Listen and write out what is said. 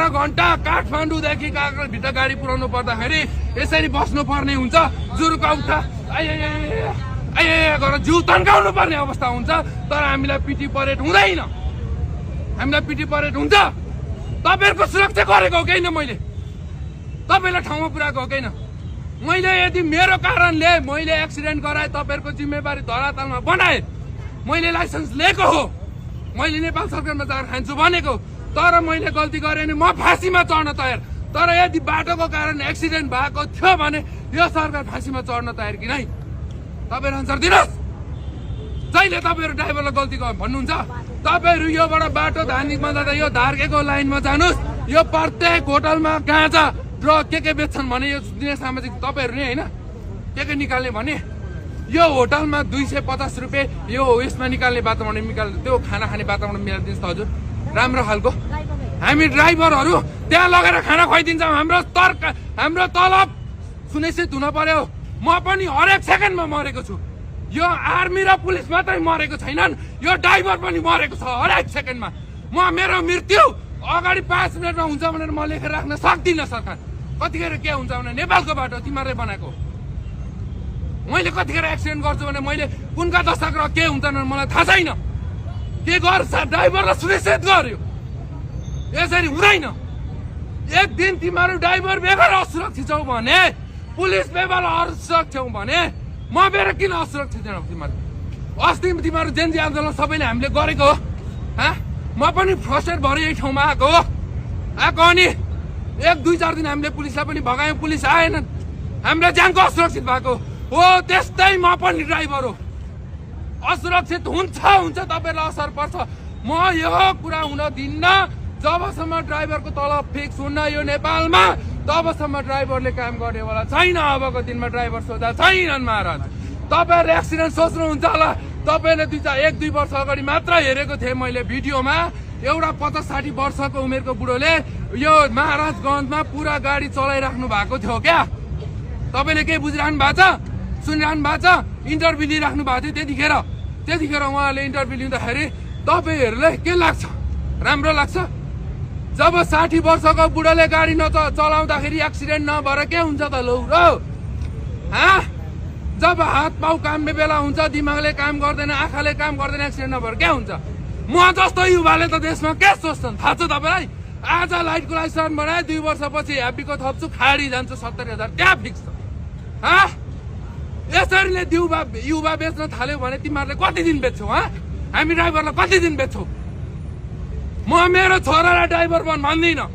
घण्टा काठमाडौँदेखि काँक्राभित्र गाडी पुर्याउनु पर्दाखेरि यसरी बस्नु पर्ने हुन्छ। जुरुका उठा गरेर जिउ तन्काउनु पर्ने अवस्था हुन्छ। तर हामीलाई पिटी परेड हुँदैन, हामीलाई पिटी परेड हुन्छ। तपाईँहरूको सुरक्षा गरेको हो कि मैले तपाईँलाई ठाउँमा पुऱ्याएको हो कि मैले यदि मेरो कारणले मैले एक्सिडेन्ट गराए तपाईँहरूको जिम्मेवारी धरातलमा बनाए। मैले लाइसेन्स लिएको हो, मैले नेपाल सरकारमा जाँगर खान्छु भनेको, तर मैले गल्ती गरेँ भने म फाँसीमा चढ्न तयार। तर यदि बाटोको कारण एक्सिडेन्ट भएको थियो भने यो सरकार फाँसीमा चढ्न तयार कि नै? तपाईँहरू आन्सर दिनुहोस्। जहिले तपाईँहरू ड्राइभरलाई गल्ती भन्नुहुन्छ। तपाईँहरू योबाट बाटो धार्मिकमा जाँदा यो धार्केको लाइनमा जानुहोस्। यो प्रत्येक होटलमा गाँजा ड्रग के बेच्छन् भने यो दिने सामाजिक तपाईँहरू नै होइन के निकाल्ने भने यो होटलमा 250 रुपियाँ यो यसमा निकाल्ने वातावरण त्यो खाना खाने वातावरण मिलाइदिनुहोस् त हजुर, राम्रो खालको। हामी ड्राइभरहरू त्यहाँ लगेर खाना खुवाइदिन्छौँ। हाम्रो तलब सुनिश्चित हुन पर्यो। म पनि हरेक सेकेन्डमा मरेको छु। यो आर्मी र पुलिस मात्रै मरेको छैनन्, यो ड्राइभर पनि मरेको छ हरेक सेकेन्डमा। मेरो मृत्यु अगाडि 5 मिनटमा हुन्छ भनेर म लेखेर राख्न सक्दिनँ। सरकार कतिखेर के हुन्छ भने नेपालको बाटो तिमीहरूले बनाएको। मैले कतिखेर एक्सिडेन्ट गर्छु भने मैले कुनका दशक र के हुन्छ भने मलाई थाहा छैन। के गर्छ ड्राइभरलाई सुनिश्चित गर्यो। यसरी हुँदैन। एक दिन तिमीहरू ड्राइभर बेगर असुरक्षित छौ भने, पुलिस बेगर असुरक्षित छौ भने म बेर किन असुरक्षित छैन? तिमीहरू अस्ति तिमीहरू जेन्जी आन्दोलन सबैले हामीले गरेको हो। म पनि फ्रस्ट्रेट भएर यही ठाउँमा आएको हो। अनि 1-2-4 दिन हामीले पुलिसलाई पनि भगायौँ, पुलिस आएनन्, हामीलाई ज्यानको असुरक्षित भएको हो। त्यस्तै म पनि ड्राइभर हो। असुरक्षित हुन्छ तपाईँहरूलाई असर पर्छ। म यो कुरा हुन दिन्न। जबसम्म ड्राइभरको तलब फिक्स हुन्न यो नेपालमा तबसम्म ड्राइभरले काम गर्नेवाला छैन। अबको दिनमा ड्राइभर सोधा छैनन् महाराज। तपाईँहरूले एक्सिडेन्ट सोच्नुहुन्छ होला। तपाईँले 1-2 वर्ष अगाडि मात्र हेरेको थिएँ मैले भिडियोमा, एउटा 50-60 वर्षको उमेरको बुढोले यो महाराजगञ्जमा पुरा गाडी चलाइराख्नु भएको थियो क्या। तपाईँले केही बुझिरहनु भएको छ, सुनिरहनु भएको छ? इन्टरभ्यू लिइराख्नु भएको थियो त्यतिखेर उहाँले इन्टरभ्यू लिँदाखेरि तपाईँहरूलाई के लाग्छ? राम्रो लाग्छ? जब 60 वर्षको बुढोले गाडी चलाउँदाखेरि एक्सिडेन्ट नभएर के हुन्छ त? लौ र जब हात पाउ काम्ने बेला हुन्छ, दिमागले काम गर्दैन, आँखाले काम गर्दैन, एक्सिडेन्ट नभएर के हुन्छ? म जस्तो युवाले त देशमा के सोच्छन् थाहा छ तपाईँलाई? आज लाइटको लाइसेन्स बनाए 2 वर्षपछि ह्याप्पीको थप्छु, खाडी जान्छु 70,000 त्यहाँ फिक्स छ। यसरी युवा बेच्न थाल्यो भने तिमीहरूले कति दिन बेच्छौ? हामी ड्राइभरलाई कति दिन बेच्छौ? म मेरो छोरालाई ड्राइभर भन्दिनँ।